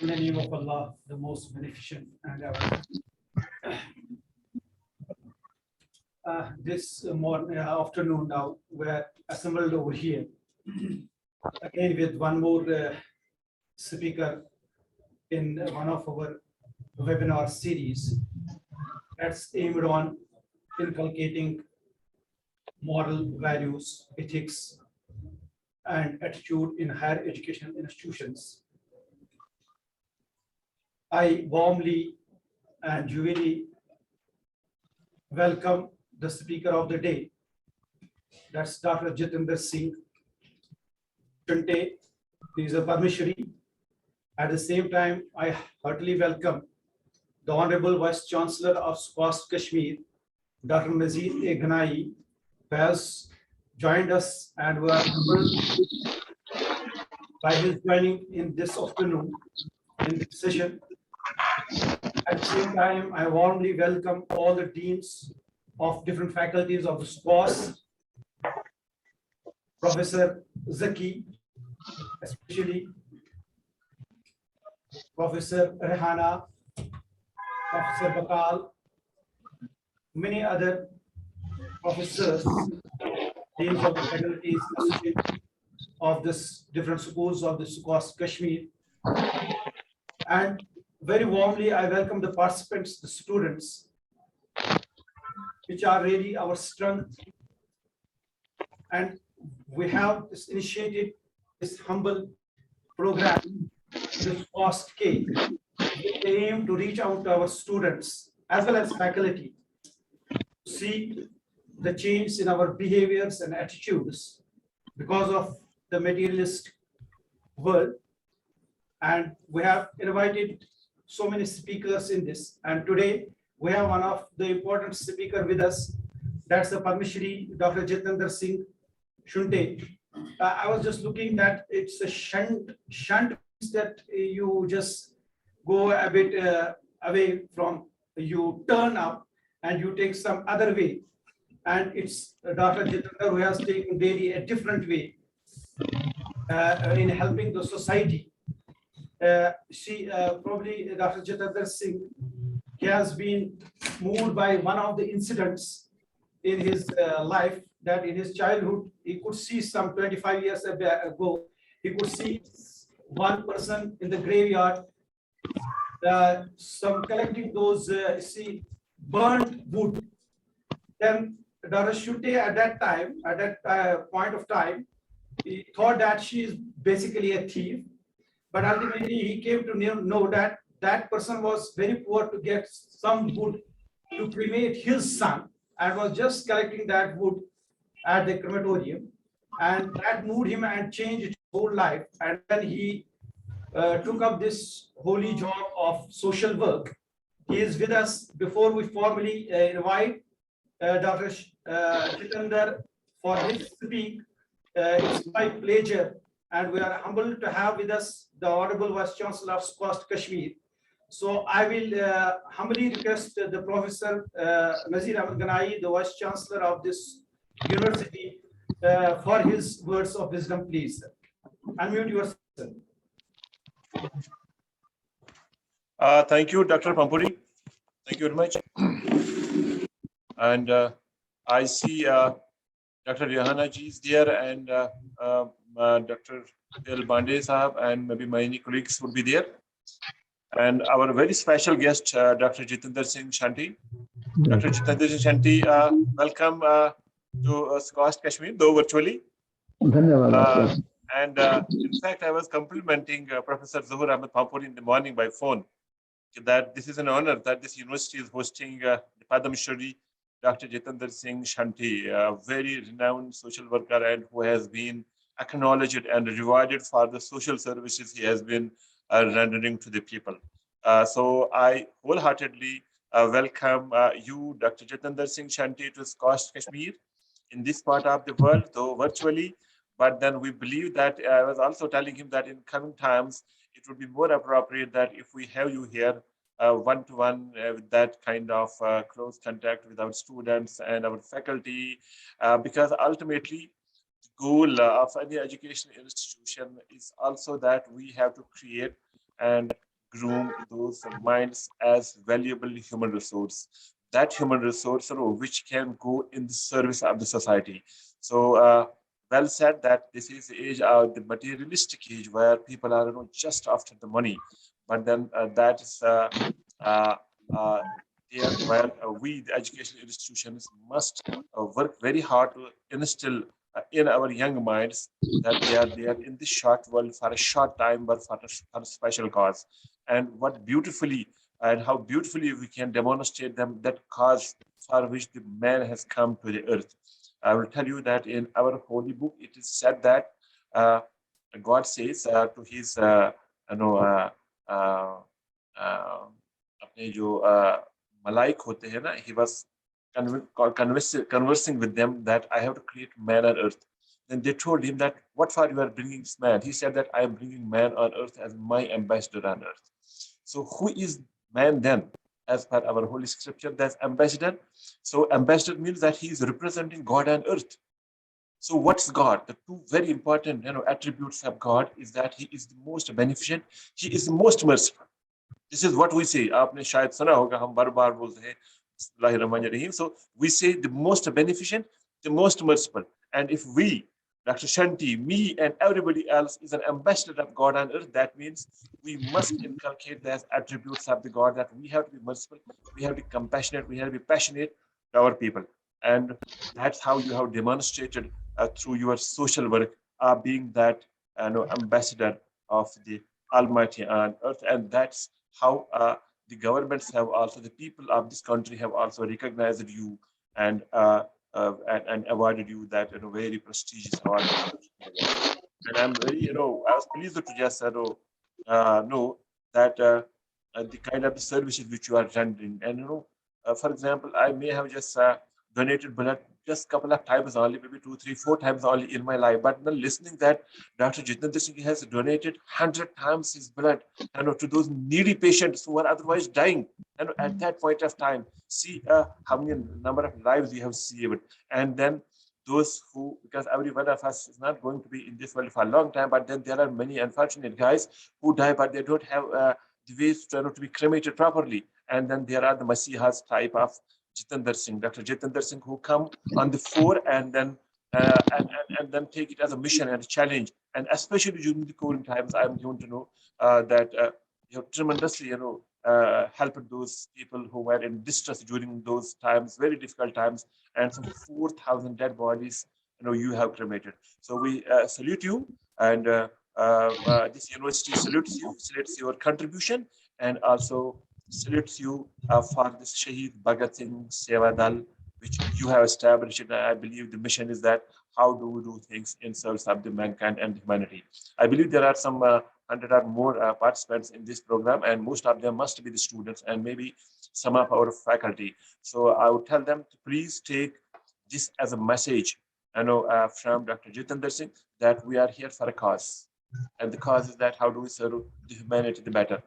In the name of Allah, the most beneficent and ever. This morning, afternoon now, we're assembled over here again with one more speaker in one of our webinar series that's aimed on inculcating moral values, ethics, and attitude in higher education institutions. I warmly and duly welcome the speaker of the day. That's Dr. Jitendra Singh Shunte. He is a Padmashri. At the same time, I heartily welcome the Honorable Vice Chancellor of SKUAST-Kashmir, Dr. Nazir, who has joined us, and we are humbled by his joining in this afternoon in this session. At the same time, I warmly welcome all the deans of different faculties of the SKUAST, Professor Zaki, especially Professor Rehana, Professor Bakal, many other professors, deans of the faculties, associates of this different schools of the SKUAST-Kashmir. And very warmly, I welcome the participants, the students, which are really our strength. And we have initiated this humble program, the SKUAST-K, with the aim to reach out to our students as well as faculty, to see the change in our behaviors and attitudes because of the materialist world. And we have invited so many speakers in this. And today we have one of the important speaker with us. That's the Padmashri, Dr. Jitendra Singh Shunte. I was just looking that it's a shunt that you just go a bit away from, you turn up and you take some other way. And it's Dr. Jitendra who has taken daily a different way in helping the society. Probably Dr. Jitendra Singh, he has been moved by one of the incidents in his life, that in his childhood, he could see some 25 years ago, he could see one person in the graveyard, some collecting those burnt wood. Then Dr. Shunte at that time, at that point of time, he thought that she is basically a thief. But ultimately, he came to know that that person was very poor to get some wood to cremate his son, and was just collecting that wood at the crematorium. And that moved him and changed his whole life. And then he took up this holy job of social work. He is with us. Before we formally invite Dr. Jitendra for his speak, it's my pleasure, and we are humbled to have with us the Honorable Vice Chancellor of SKUAST-Kashmir. So I will humbly request the Professor Nazir, the Vice Chancellor of this university, for his words of wisdom, please. Unmute yourself. Thank you, Dr. Pampuri. Thank you very much. And I see Dr. Rehana ji is there, and Dr. El Bande Sahab, and maybe many colleagues would be there. And our very special guest, Dr. Jitendra Singh Shanti. Dr. Jitendra Singh Shanti, welcome to SKUAST-Kashmir, though virtually. And in fact, I was complimenting Professor Zuhur Ahmad Pampuri in the morning by phone, that this is an honor that this university is hosting the Padma Shri Dr. Jitendra Singh Shanti, a very renowned social worker and who has been acknowledged and rewarded for the social services he has been rendering to the people. So I wholeheartedly welcome you, Dr. Jitendra Singh Shanti, to SKUAST-Kashmir in this part of the world, though virtually. But then we believe that I was also telling him that in coming times, it would be more appropriate that if we have you here one-to-one with that kind of close contact with our students and our faculty, because ultimately the goal of any education institution is also that we have to create and groom those minds as valuable human resource. That human resource, which can go in the service of the society. So, well said that this is the age of the materialistic age where people are, just after the money. But then that is uh, uh, there where we, the educational institutions, must work very hard to instill in our young minds that they are in this short world for a short time, but for a special cause. And what beautifully and how beautifully we can demonstrate them that cause for which the man has come to the earth. I will tell you that in our holy book, it is said that uh, God says to his, you know, uh, uh, अपने जो malaik होते हैं ना, he was conversing with them that I have to create man on earth. Then they told him that, what for you are bringing this man? He said that I am bringing man on earth as my ambassador on earth. So who is man then? As per our holy scripture, that's ambassador. So ambassador means that he is representing God on earth. So what's God? The two very important attributes of God is that he is the most beneficent, he is the most merciful. This is what we say. आपने शायद सुना होगा, हम बार बार बोलते हैं Bismillahirrahmanirrahim. So we say the most beneficent, the most merciful. And if we, Dr. Shanti, me, and everybody else is an ambassador of God on earth, that means we must inculcate those attributes of the God, that we have to be merciful, we have to be compassionate, we have to be passionate to our people. And that's how you have demonstrated through your social work, being that ambassador of the Almighty on earth. And that's how the governments have also, the people of this country have also recognized you and awarded you that very prestigious award. And I'm very, I was pleased to just know that the kind of the services which you are rendering. And for example, I may have just donated blood just a couple of times only, maybe 2, 3, 4 times only in my life. But then listening that Dr. Jitendra Singh has donated 100 times his blood, to those needy patients who are otherwise dying. And at that point of time, see how many number of lives you have saved. And then those who, because every one of us is not going to be in this world for a long time, but then there are many unfortunate guys who die, but they don't have the ways to be cremated properly. And then there are the Masihas type of Jitendra Singh, Dr. Jitendra Singh, who come on the fore and then and then take it as a mission and a challenge. And especially during the COVID times, I'm going to know that you have tremendously, helped those people who were in distress during those times, very difficult times, and some 4,000 dead bodies, you have cremated. So we salute you, and this university salutes you, salutes your contribution, and also salutes you for this Shaheed Bhagat Singh Seva Dal, which you have established. And I believe the mission is that how do we do things in service of the mankind and humanity. I believe there are some 100 or more participants in this program, and most of them must be the students and maybe some of our faculty. So I would tell them to please take this as a message, from Dr. Jitendra Singh, that we are here for a cause. And the cause is that how do we serve the humanity the better.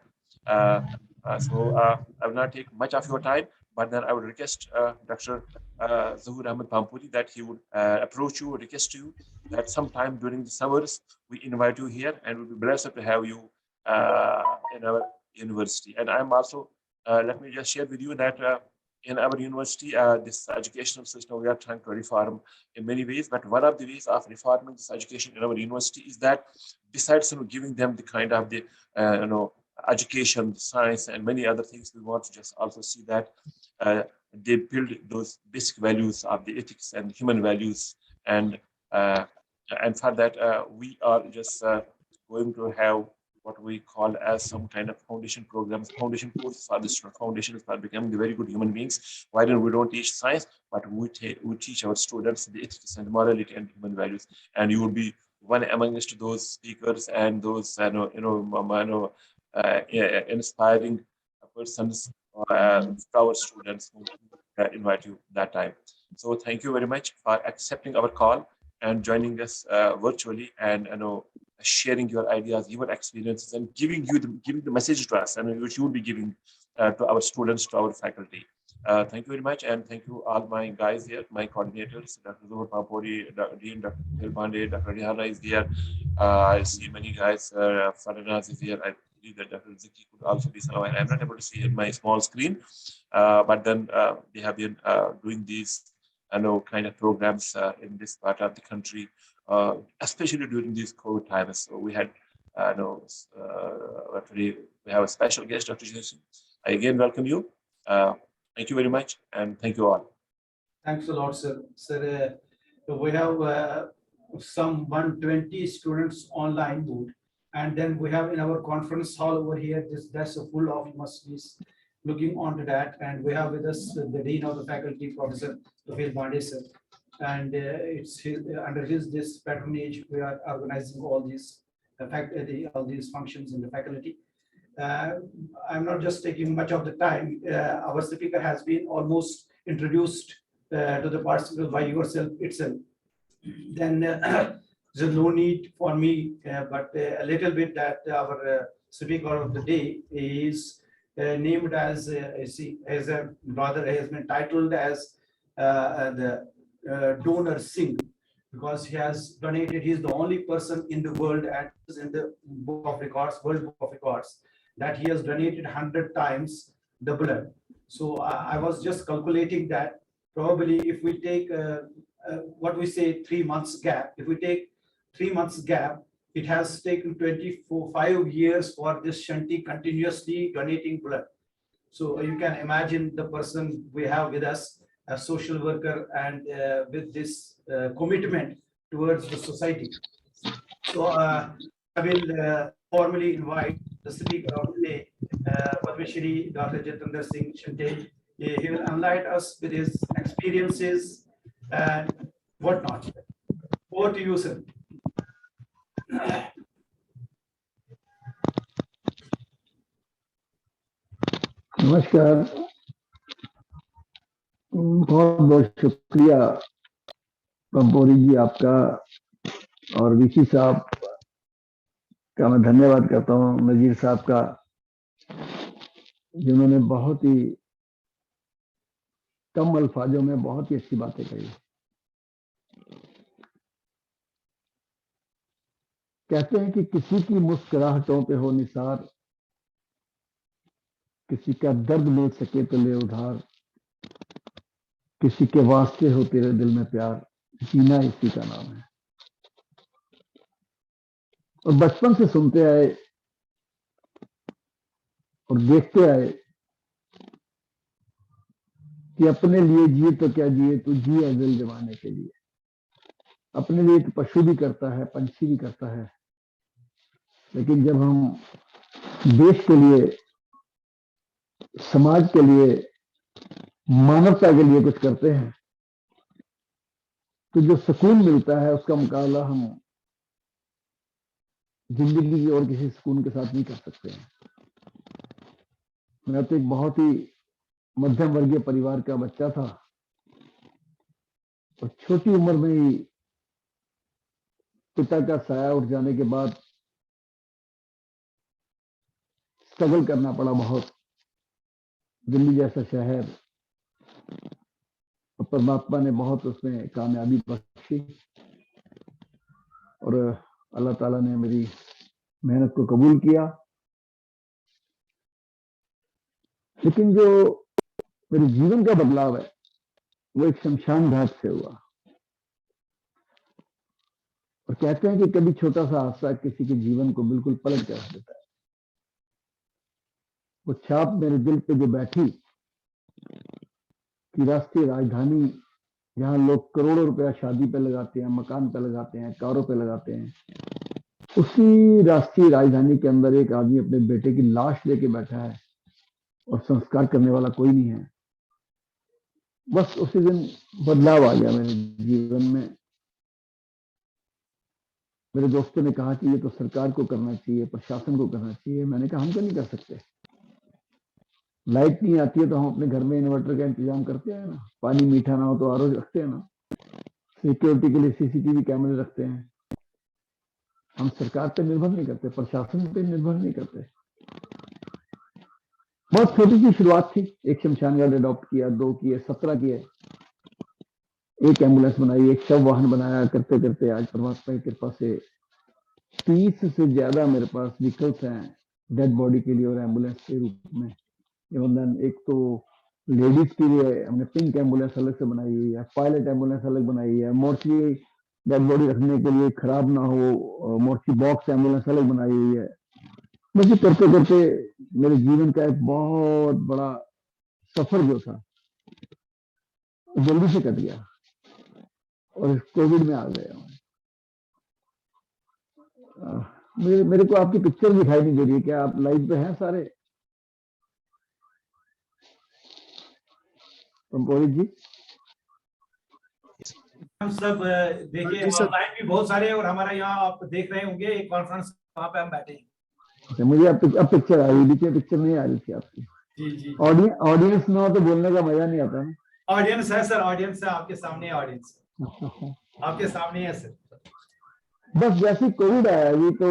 So I will not take much of your time, but then I would request Dr. Zahur Ahmad Pampuri that he would approach you, request you that sometime during the summers we invite you here, and we'll be blessed to have you in our university. And I'm also, let me just share with you that in our university, this educational system we are trying to reform in many ways. But one of the ways of reforming this education in our university is that besides giving them the kind of the education, science, and many other things, we want to just also see that they build those basic values of the ethics and human values, and for that we are just going to have what we call as some kind of foundation programs, foundation courses for the student, foundations for becoming the very good human beings. Why don't we don't teach science, but we teach our students the ethics and morality and human values, and you will be one amongst those speakers and those inspiring persons to our students who invite you that time. So thank you very much for accepting our call and joining us virtually, and sharing your ideas, your experiences, and giving the message to us, and which you will be giving to our students, to our faculty. Thank you very much, and thank you all my guys here, my coordinators, Dr. Zuhur Pampuri, Dean Dr. Pandey, Dr. Rihana is here. I see many guys, Farana is here. believe that Dr. Ziki could also be some. I'm not able to see in my small screen, but then they have been doing these, kind of programs in this part of the country, especially during these COVID times. So we had, today we have a special guest, Dr. Jason. I again welcome you. Thank you very much, and thank you all. Thanks a lot, sir. Sir, we have some 120 students online mode, and then we have in our conference hall over here, that's a full of universities looking onto that, and we have with us the Dean of the Faculty, Professor Prof. Sir. And it's under this patronage we are organizing all these all these functions in the faculty. I'm not just taking much of the time. Our speaker has been almost introduced to the participants by yourself itself. Then there's no need for me, but a little bit that our speaker of the day is named as a brother has been titled as the donor Singh, because he has donated. He's the only person in the world and in the book of records, World Book of Records, that he has donated 100 times the blood. So I was just calculating that probably if we take what we say 3 months gap, if we take 3 months gap, it has taken 5 years for this Shanti continuously donating blood. So you can imagine the person we have with us, a social worker, and with this commitment towards the society. So I will formally invite the speaker of the day, Padma Shri Dr. Jitendra Singh Shanti. He will enlighten us with his experiences and whatnot. Over to you, sir. नमस्कार, बहुत बहुत शुक्रिया पंपोरी जी आपका, और VC साहब का मैं धन्यवाद करता हूं, नजीर साहब का, जिन्होंने बहुत ही कम अल्फाजों में बहुत ही अच्छी बातें कही। कहते हैं कि किसी की मुस्कुराहटों पे हो निसार, किसी का दर्द मिल सके तो ले उधार, किसी के वास्ते हो तेरे दिल में प्यार, जीना इसी का नाम है। और बचपन से सुनते आए और देखते आए कि अपने लिए जिए तो क्या जिए, तो जिए दिल जमाने के लिए। अपने लिए तो पशु भी करता है, पंछी भी करता है, लेकिन जब हम देश के लिए, समाज के लिए, मानवता के लिए कुछ करते हैं, तो जो सुकून मिलता है उसका मुकाबला हम जिंदगी की और किसी सुकून के साथ नहीं कर सकते हैं। मैं तो एक बहुत ही मध्यम वर्गीय परिवार का बच्चा था, और छोटी उम्र में ही पिता का साया उठ जाने के बाद स्ट्रगल करना पड़ा बहुत। दिल्ली जैसा शहर, और परमात्मा ने बहुत उसमें कामयाबी बख्शी, और अल्लाह ताला ने मेरी मेहनत को कबूल किया। लेकिन जो मेरे जीवन का बदलाव है वो एक शमशान घाट से हुआ। और कहते हैं कि कभी छोटा सा हादसा किसी के जीवन को बिल्कुल पलट कर रख देता है। वो छाप मेरे दिल पे जो बैठी कि राष्ट्रीय राजधानी, जहां लोग करोड़ों रुपया शादी पे लगाते हैं, मकान पे लगाते हैं, कारों पे लगाते हैं, उसी राष्ट्रीय राजधानी के अंदर एक आदमी अपने बेटे की लाश लेके बैठा है और संस्कार करने वाला कोई नहीं है। बस उसी दिन बदलाव आ गया मेरे जीवन में। मेरे दोस्तों ने कहा कि ये तो सरकार को करना चाहिए, प्रशासन को करना चाहिए। मैंने कहा हम क्यों नहीं कर सकते? लाइट नहीं आती है तो हम अपने घर में इन्वर्टर का इंतजाम करते हैं ना, पानी मीठा ना हो तो आरओ रखते हैं ना, सिक्योरिटी के लिए सीसीटीवी कैमरे रखते हैं। हम सरकार पे निर्भर नहीं करते, प्रशासन पे निर्भर नहीं करते। बहुत छोटी सी शुरुआत थी। एक शमशान घाट अडॉप्ट किया, 2 किए, 17 किए, एक एम्बुलेंस बनाई, एक शव वाहन बनाया। करते करते आज परमात्मा की कृपा से 30 से ज्यादा मेरे पास व्हीकल्स हैं, डेड बॉडी के लिए और एम्बुलेंस के रूप में। एवं एक तो लेडीज के लिए हमने पिंक एम्बुलेंस अलग से बनाई हुई है, पायलट एम्बुलेंस अलग बनाई है, मोर्चरी डेड बॉडी रखने के लिए खराब ना हो मोर्चरी बॉक्स एम्बुलेंस अलग बनाई हुई है। बस ये करते करते मेरे जीवन का एक बहुत बड़ा सफर जो था जल्दी से कट गया और कोविड में आ गया। मेरे को आपकी पिक्चर दिखाई नहीं दे रही है, क्या आप लाइव पे हैं सारे पंपोरी जी? हम सब देखिए ऑनलाइन भी बहुत सारे और हमारा यहाँ आप देख रहे होंगे एक कॉन्फ्रेंस वहाँ पे हम बैठे हैं। अच्छा, मुझे अब पिक्चर आ रही थी, पिक्चर नहीं आ रही थी आपकी। जी जी ऑडियंस ना हो तो बोलने का मजा नहीं आता ना। ऑडियंस है सर, ऑडियंस है आपके सामने, ऑडियंस आपके सामने है सर। बस जैसे कोविड आया अभी तो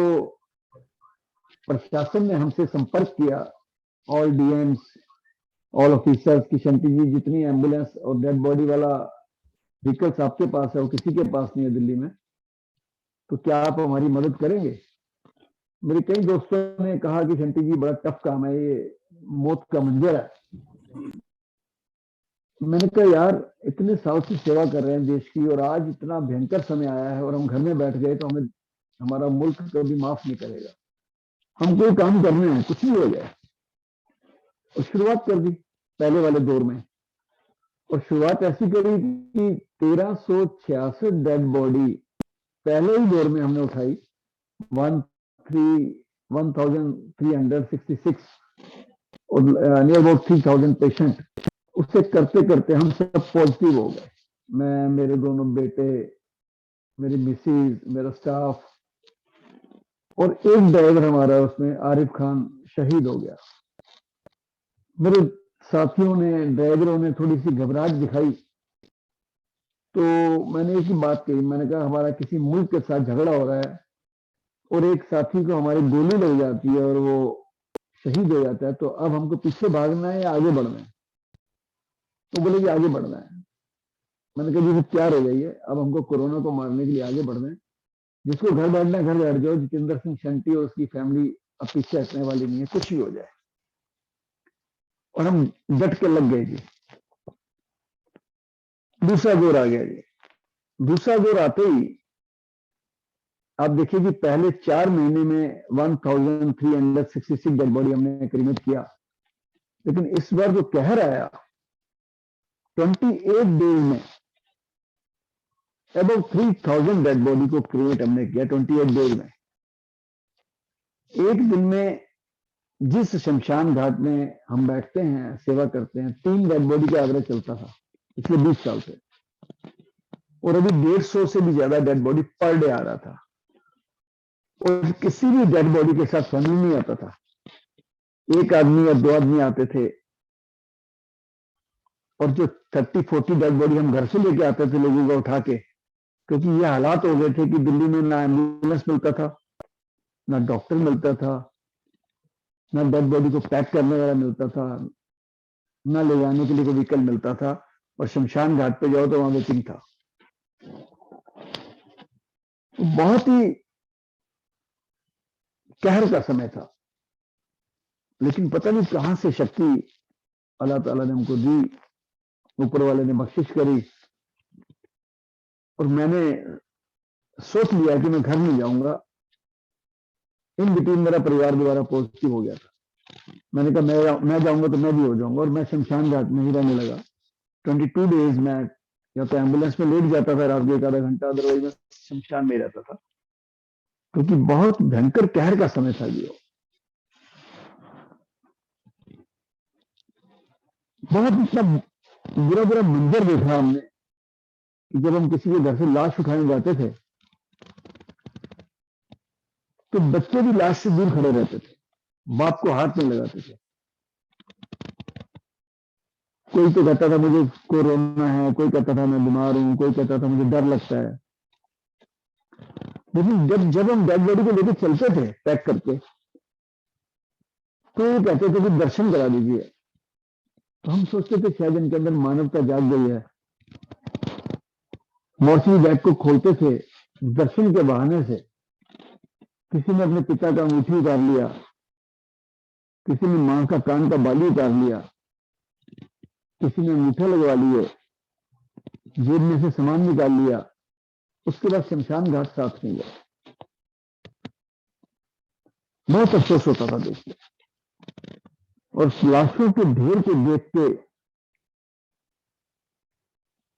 प्रशासन ने हमसे संपर्क किया, ऑल डीएम्स, ऑल ऑफिसर्स की शंटी जी जितनी एम्बुलेंस और डेड बॉडी वाला व्हीकल्स आपके पास है वो किसी के पास नहीं है दिल्ली में, तो क्या आप हमारी मदद करेंगे? मेरे कई दोस्तों ने कहा कि शंटी जी बड़ा टफ काम है, ये मौत का मंजर है। मैंने कहा यार इतने साल से सेवा कर रहे हैं देश की और आज इतना भयंकर समय आया है और हम घर में बैठ गए तो हमें हमारा मुल्क कभी माफ नहीं करेगा। हम कोई काम करने हैं, कुछ भी हो जाए। और शुरुआत कर दी पहले वाले दौर में, और शुरुआत ऐसी करी कि 1366 डेड बॉडी पहले ही दौर में हमने उठाई, 1366 और नियर अबाउट 3000 पेशेंट। उससे करते करते हम सब पॉजिटिव हो गए, मैं, मेरे दोनों बेटे, मेरी मिसेज, मेरा स्टाफ और एक ड्राइवर हमारा उसमें आरिफ खान शहीद हो गया। मेरे साथियों ने, ड्राइवरों ने थोड़ी सी घबराहट दिखाई तो मैंने एक ही बात कही, मैंने कहा हमारा किसी मुल्क के साथ झगड़ा हो रहा है और एक साथी को हमारी गोली लग जाती है और वो शहीद हो जाता है, तो अब हमको पीछे भागना है या आगे बढ़ना है? तो बोले कि आगे बढ़ना है। मैंने कहा जी तैयार हो जाइए, अब हमको कोरोना को मारने के लिए आगे बढ़ना है। जिसको घर बैठना है घर बैठ जाओ, जितेंद्र सिंह शंटी और उसकी फैमिली अब पीछे हटने वाली नहीं है, कुछ भी हो जाए। और हम डट के लग गए जी। दूसरा दौर आ गया जी। दूसरा दौर आते ही आप देखिए कि पहले 4 महीने में 1366 डेड बॉडी हमने क्रिएट किया, लेकिन इस बार जो कहर आया 28 डेज में अबाउट 3000 डेड बॉडी को क्रिएट हमने किया 28 डेज में। एक दिन में जिस शमशान घाट में हम बैठते हैं, सेवा करते हैं, 3 डेड बॉडी का एवरेज चलता था पिछले 20 साल से, और अभी 150 से भी ज्यादा डेड बॉडी पर डे आ रहा था। और किसी भी डेड बॉडी के साथ फैमिली नहीं आता था, एक आदमी या 2 आदमी आते थे। और जो 30-40 डेड बॉडी हम घर से लेके आते थे लोगों को उठा के, क्योंकि ये हालात हो गए थे कि दिल्ली में ना एम्बुलेंस मिलता था, ना डॉक्टर मिलता था, ना डेड बॉडी को पैक करने वाला मिलता था, ना ले जाने के लिए कोई व्हीकल मिलता था, और शमशान घाट पे जाओ तो वहां वेटिंग था। बहुत ही कहर का समय था, लेकिन पता नहीं कहां से शक्ति अल्लाह ताला ने हमको दी, ऊपर वाले ने बख्शिश करी, और मैंने सोच लिया कि मैं घर नहीं जाऊंगा। इन बिटवीन मेरा परिवार दोबारा पॉजिटिव हो गया था। मैंने कहा मैं जाऊंगा तो मैं भी हो जाऊंगा, और मैं शमशान घाट में ही रहने लगा। 22 डेज में या तो एम्बुलेंस में लेट जाता था रात के 1 आधा घंटा, अदरवाइज मैं शमशान में ही रहता था, क्योंकि बहुत भयंकर कहर का समय था ये। बहुत इतना बुरा बुरा मंजर देखा हमने कि जब हम किसी के घर से लाश उठाने जाते थे तो बच्चे भी लाश से दूर खड़े रहते थे, बाप को हाथ में लगाते थे। कोई तो कहता था मुझे कोरोना है, कोई कहता था मैं बीमार हूं, कोई कहता था मुझे डर लगता है। लेकिन जब हम डेड बॉडी को लेकर चलते थे पैक करके, तो ये कहते थे कि दर्शन करा दीजिए। तो हम सोचते थे शायद इनके अंदर मानवता जाग गई है। मोर्चरी बैग को खोलते थे, दर्शन के बहाने से किसी ने अपने पिता का अंगूठी उतार लिया, किसी ने मां का कान का बाली उतार लिया, किसी ने अंगूठा लगवा लिए, जेब में से सामान निकाल लिया, उसके बाद शमशान घाट साफ नहीं गया। बहुत अफसोस होता था देख के, और लाशों के ढेर को देख के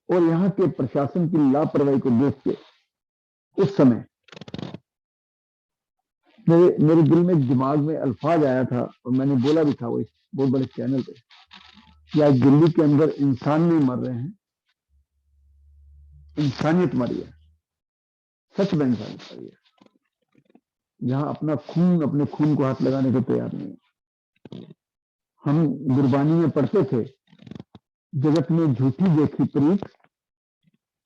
और यहाँ के प्रशासन की लापरवाही को देख के उस समय मेरे दिल में, दिमाग में अल्फाज आया था, और मैंने बोला भी था वो इस बहुत बड़े चैनल पे, कि आज दिल्ली के अंदर इंसान नहीं मर रहे हैं, इंसानियत मरी है, सच में इंसानियत मरी है। जहां अपने खून को हाथ लगाने को तैयार नहीं है। हम गुरबानी में पढ़ते थे, जगत में झूठी देखी प्रीत,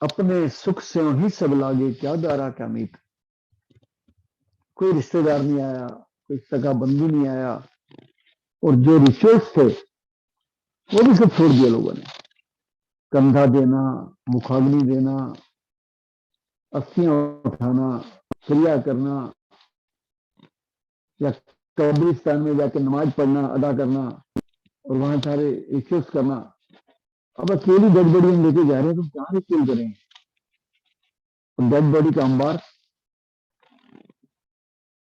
अपने सुख से ही सब लागे, क्या दारा क्या मीत। कोई रिश्तेदार नहीं आया, कोई सगा बंधु नहीं आया, और जो रिचुअल्स थे वो भी सब छोड़ दिया लोगों ने। कंधा देना, मुखाग्नि देना, अस्थियां उठाना, क्रिया करना, या कब्रिस्तान में जाकर नमाज पढ़ना, अदा करना, और वहां सारे रिचुअल्स करना। अब अकेली डेड बॉडी हम लेके जा रहे हैं तो कहां रिचुअल करेंगे? डेड बॉडी का अंबार,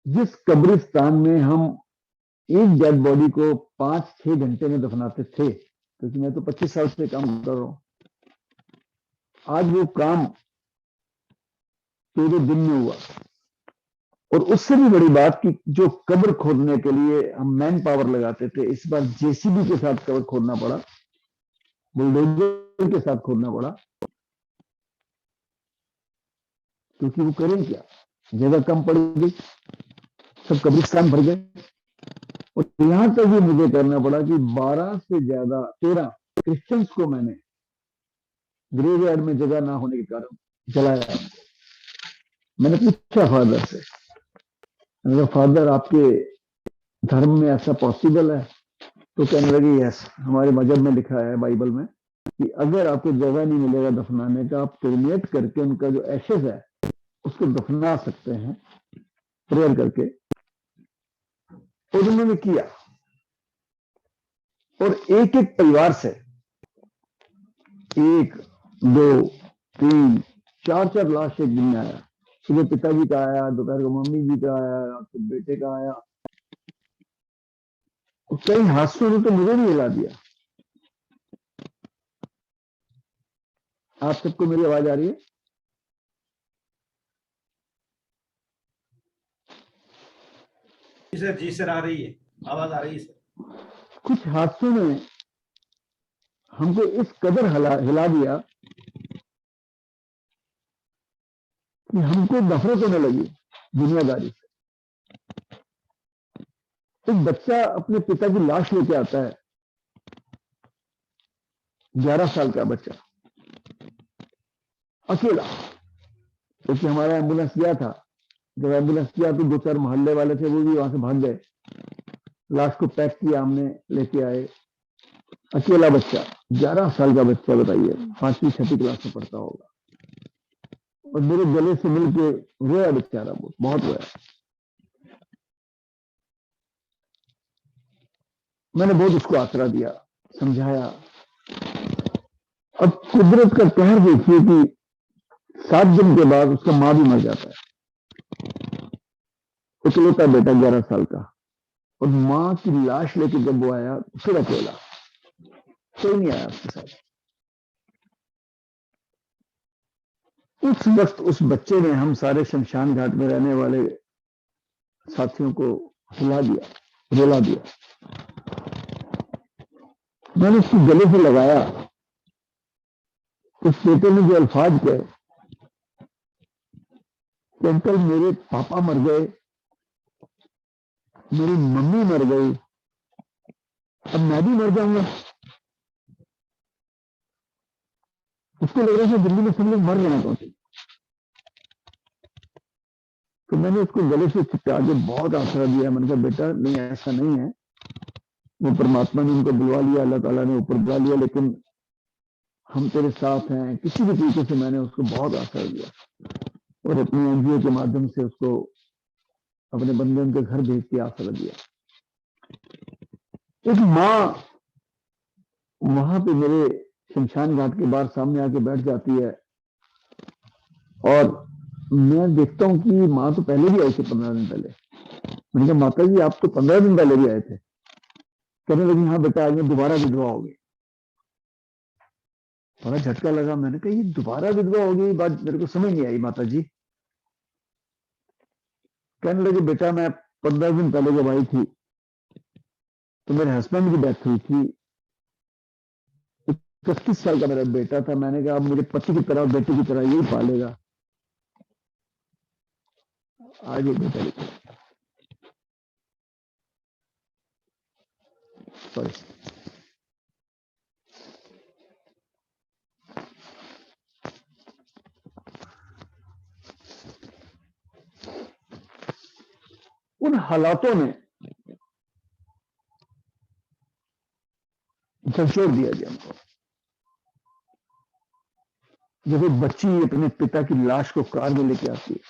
जिस कब्रिस्तान में हम एक डेड बॉडी को 5-6 घंटे में दफनाते थे, क्योंकि मैं तो 25 साल से काम कर रहा हूं, आज वो काम 13 दिन में हुआ। और उससे भी बड़ी बात कि जो कब्र खोदने के लिए हम मैन पावर लगाते थे, इस बार जेसीबी के साथ कब्र खोदना पड़ा, बुलडोजर के साथ खोदना पड़ा। क्योंकि वो करें क्या, जगह कम पड़ गई, सब कब्रिस्तान भर गए। और यहां तक भी मुझे करना पड़ा कि 12 से ज्यादा 13 क्रिश्चियंस को मैंने ग्रेवयार्ड में जगह ना होने के कारण जलाया। मैंने पूछा फादर से, फादर आपके धर्म में ऐसा पॉसिबल है? तो कहने लगे यस, हमारे मजहब में लिखा है बाइबल में कि अगर आपको जगह नहीं मिलेगा दफनाने का, आप क्रिमेट करके उनका जो एशेज है उसको दफना सकते हैं प्रेयर करके। और उन्होंने किया, और एक एक परिवार से 1, 2, 3, 4 लाश एक दिन में आया। सुबह पिताजी का आया, दोपहर को मम्मी जी का आया, रात को बेटे का आया। और कई हादसों ने तो मुझे भी हिला दिया। आप सबको मेरी आवाज आ रही है? जी सर आ रही है, आवाज आ रही है सर। कुछ हादसों ने हमको इस कदर हिला दिया कि हमको नफरत होने लगी दुनियादारी से। एक बच्चा अपने पिता की लाश लेके आता है, 11 साल का बच्चा, अकेला। क्योंकि हमारा एम्बुलेंस गया था, जब एम्बुलेंस किया तो 2-4 मोहल्ले वाले थे, वो भी वहां से भाग गए। लाश को पैक किया हमने, लेके आए। अकेला बच्चा, 11 साल का बच्चा, बताइए 5वीं-6वीं क्लास में पढ़ता होगा। और मेरे गले से मिलके रोया बेचारा, वो बहुत रोया। मैंने बहुत उसको आसरा दिया, समझाया। अब कुदरत का कहर देखिए कि 7 दिन के बाद उसका मां भी मर जाता है, इकलौता बेटा 11 साल का। और मां की लाश लेके जब वो आया, फिर अकेला, कोई नहीं आया उसके साथ। उस वक्त उस बच्चे ने हम सारे शमशान घाट में रहने वाले साथियों को हिला दिया, रुला दिया। मैंने उसको गले से लगाया। उस बेटे ने जो अल्फाज कहे कि अंकल मेरे पापा मर गए, मेरी मम्मी मर गई, अब मैं भी मर जाऊंगा। उसको लग रहा था दिल्ली में सब लोग मर रहे हैं। तो मैंने उसको गले से चिपका के बहुत आसरा दिया। मैंने कहा बेटा नहीं, ऐसा नहीं है, वो परमात्मा ने उनको बुलवा लिया, अल्लाह ताला ने ऊपर बुला लिया, लेकिन हम तेरे साथ हैं। किसी भी तरीके से मैंने उसको बहुत आसरा दिया, और अपनी एनजीओ के माध्यम से उसको अपने बंदे उनके घर भेज के आसरा दिया। एक माँ वहां पे मेरे शमशान घाट के बाहर सामने आके बैठ जाती है और मैं देखता हूँ कि माँ तो पहले भी आई थी 15 दिन पहले। मैंने कहा माता जी आप तो 15 दिन पहले भी आए थे। कहने लगी हाँ बेटा आज मैं दोबारा विधवा हो गई। बड़ा झटका लगा। मैंने कहा ये दोबारा विधवा हो गई, बात मेरे को समझ नहीं आई माता जी। कहने लगे बेटा मैं 15 दिन पहले जब आई थी तो मेरे हस्बैंड की डेथ हुई थी। 31 साल का मेरा बेटा था। मैंने कहा अब मेरे पति की तरह बेटे की तरह यही पालेगा। आज ये बेटा सॉरी उन हालातों ने झकझोर दिया गया हमको। जब एक बच्ची अपने पिता की लाश को कार में लेके आती है,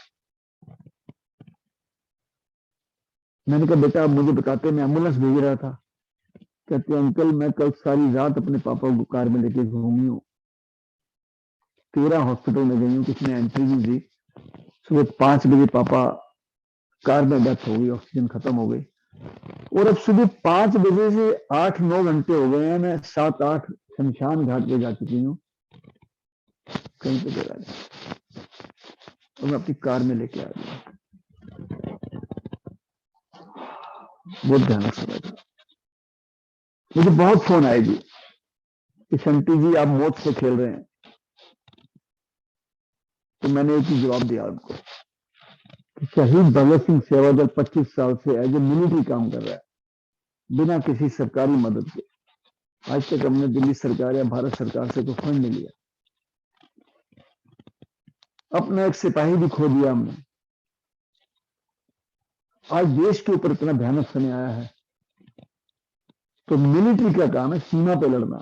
मैंने कहा बेटा आप मुझे बताते, मैं एम्बुलेंस भेज रहा था। कहते अंकल मैं कल सारी रात अपने पापा को कार में लेके घूमी हूँ, 13 हॉस्पिटल में गई हूँ, किसी ने एंट्री नहीं दी। सुबह 5 बजे पापा कार में डेथ हो गई, ऑक्सीजन खत्म हो गई। और अब सुबह 5 बजे से 8-9 घंटे हो गए हैं, मैं 7-8 शमशान घाट पे जा चुकी हूँ, कहीं पे जगह नहीं। और मैं अपनी कार में लेके आ गया। बहुत भयानक समय था। मुझे बहुत फोन आए जी कि शंटी जी आप मौत से खेल रहे हैं। तो मैंने एक ही जवाब दिया उनको कि शहीद भगत सिंह सेवादल 25 साल से एज ए मिलिट्री काम कर रहा है बिना किसी सरकारी मदद के। आज तक हमने दिल्ली सरकार या भारत सरकार से कोई फंड नहीं लिया। अपना एक सिपाही भी खो दिया हमने। आज देश के ऊपर इतना भयानक समय आया है तो मिलिट्री का काम है सीमा पे लड़ना।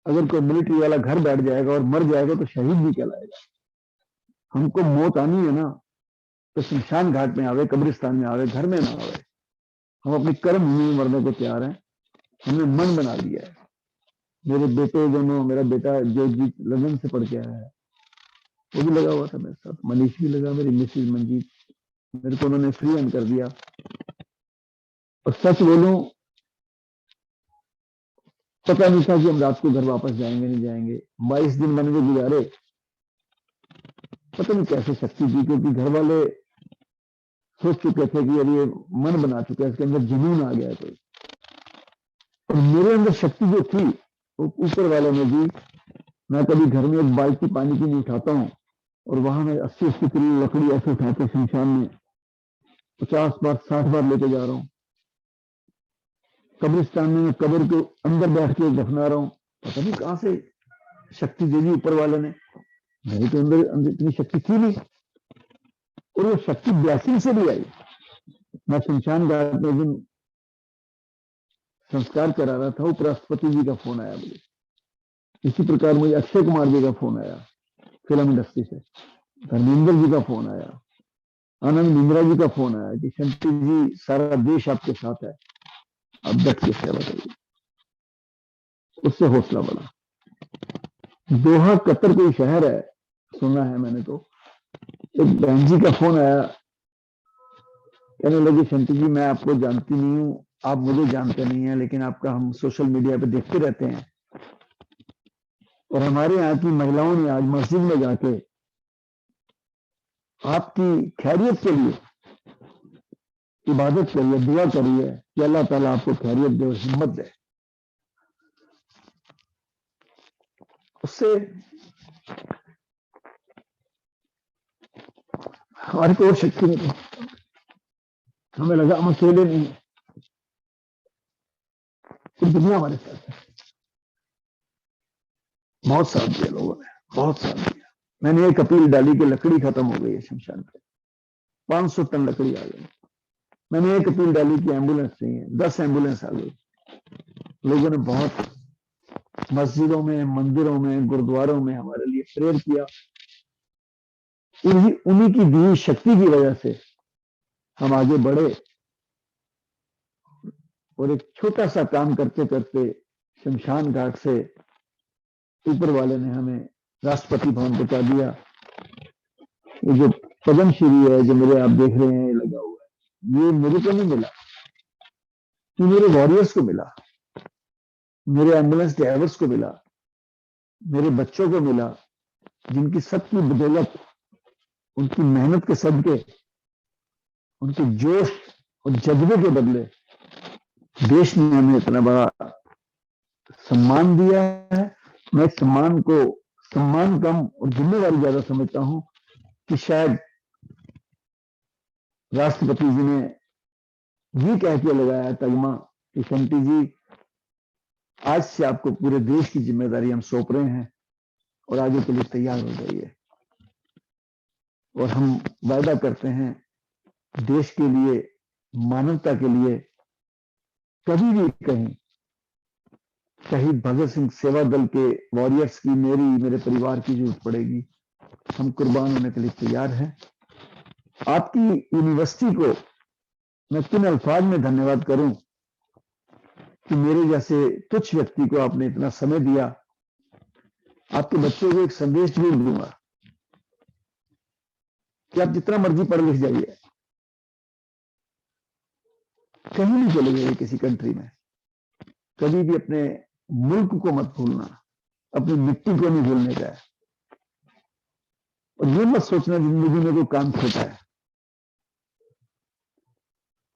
अगर कोई मिलिट्री वाला घर बैठ जाएगा और मर जाएगा तो शहीद भी कहलाएगा। हमको मौत आनी है ना तो शमशान घाट में आवे, कब्रिस्तान में आवे, घर में ना आवे। हम अपनी कर्म भूमि में मरने को तैयार हैं। हमने मन बना लिया है। मेरे बेटे दोनों, मेरा बेटा जो जीत लंदन से पढ़ के आया है वो भी लगा हुआ था मेरे साथ, मनीष भी लगा, मेरी मिसेज मंजीत, मेरे को उन्होंने फ्री हैंड कर दिया। और सच बोलूं पता नहीं था कि हम रात को घर वापस जाएंगे नहीं जाएंगे। 22 दिन मैंने जो गुजारे पता नहीं कैसे शक्ति दी, क्योंकि घर वाले सोच चुके थे कि अभी ये मन बना चुका है, इसके अंदर जुनून आ गया है कोई। और मेरे अंदर शक्ति जो थी वो ऊपर वाले ने दी। मैं कभी घर में एक बाल्टी पानी की नहीं उठाता हूँ और वहां मैं 80-80 किलो लकड़ी ऐसे उठाते शमशान में 50 बार 60 बार लेके जा रहा हूँ। कब्रिस्तान में मैं कब्र के अंदर बैठ के दफना रहा हूँ। पता नहीं कहां से शक्ति दे दी ऊपर वाले ने। मेरे के अंदर इतनी शक्ति थी नहीं। और वो शक्ति ब्लैसिंग से भी आई। मैं शमशान घाट में दिन संस्कार करा रहा था, उपराष्ट्रपति जी का फोन आया मुझे। इसी प्रकार मुझे अक्षय कुमार जी का फोन आया फिल्म इंडस्ट्री से, धर्मेंद्र जी का फोन आया, आनंद मिंद्रा जी का फोन आया कि शंटी जी सारा देश आपके साथ है, आप डट के सेवा करिए। उससे हौसला बढ़ा। दोहा कतर कोई शहर है, सुना है मैंने। तो एक बहन जी का फोन आया, कहने लगी शंटी जी मैं आपको जानती नहीं हूँ, आप मुझे जानते नहीं हैं, लेकिन आपका हम सोशल मीडिया पे देखते रहते हैं और हमारे यहाँ की महिलाओं ने आज मस्जिद में जाके आपकी खैरियत के लिए इबादत करिए, दुआ करिए कि अल्लाह ताला आपको खैरियत दे और हिम्मत दे। उससे हमारी कोई और शक्ति नहीं। हमें लगा हम अकेले नहीं, पूरी दुनिया हमारे साथ है। बहुत साथ दिया लोगों ने, बहुत साथ दिया। मैंने एक अपील डाली कि लकड़ी खत्म हो गई है शमशान पे, 500 टन लकड़ी आ गई। मैंने एक अपील डाली कि एम्बुलेंस चाहिए, 10 एम्बुलेंस आ गई। लोगों ने बहुत मस्जिदों में, मंदिरों में, गुरुद्वारों में हमारे लिए प्रेयर किया। उन्हीं की दी शक्ति की वजह से हम आगे बढ़े और एक छोटा सा काम करते करते शमशान घाट से ऊपर वाले ने हमें राष्ट्रपति भवन पहुंचा दिया। ये जो पद्मश्री है जो मेरे आप देख रहे हैं लगा हुआ है, ये मेरे को नहीं मिला, ये मेरे वॉरियर्स को मिला, मेरे एम्बुलेंस ड्राइवर्स को मिला, मेरे बच्चों को मिला, जिनकी सबकी बदौलत, उनकी मेहनत के सदके, उनके जोश और जज्बे के बदले देश ने हमें इतना बड़ा सम्मान दिया है। मैं इस सम्मान को सम्मान कम और जिम्मेवारी ज्यादा समझता हूं कि शायद राष्ट्रपति जी ने ये कह के लगाया तगमा कि शंटी जी, आज से आपको पूरे देश की जिम्मेदारी हम सौंप रहे हैं और आगे के लिए तैयार हो जाइए। और हम वायदा करते हैं देश के लिए, मानवता के लिए, कभी भी कहीं शहीद भगत सिंह सेवा दल के वॉरियर्स की, मेरे परिवार की जरूरत पड़ेगी, हम कुर्बान होने के लिए तैयार हैं। आपकी यूनिवर्सिटी को मैं किन अल्फाज में धन्यवाद करूं कि मेरे जैसे तुच्छ व्यक्ति को आपने इतना समय दिया। आपके बच्चों को एक संदेश जरूर दूंगा कि आप जितना मर्जी पढ़ लिख जाइए, कहीं नहीं चले जाइए किसी कंट्री में, कभी भी अपने मुल्क को मत भूलना, अपनी मिट्टी को नहीं भूलने का है। और ये मत सोचना जिंदगी में कोई काम छोटा है।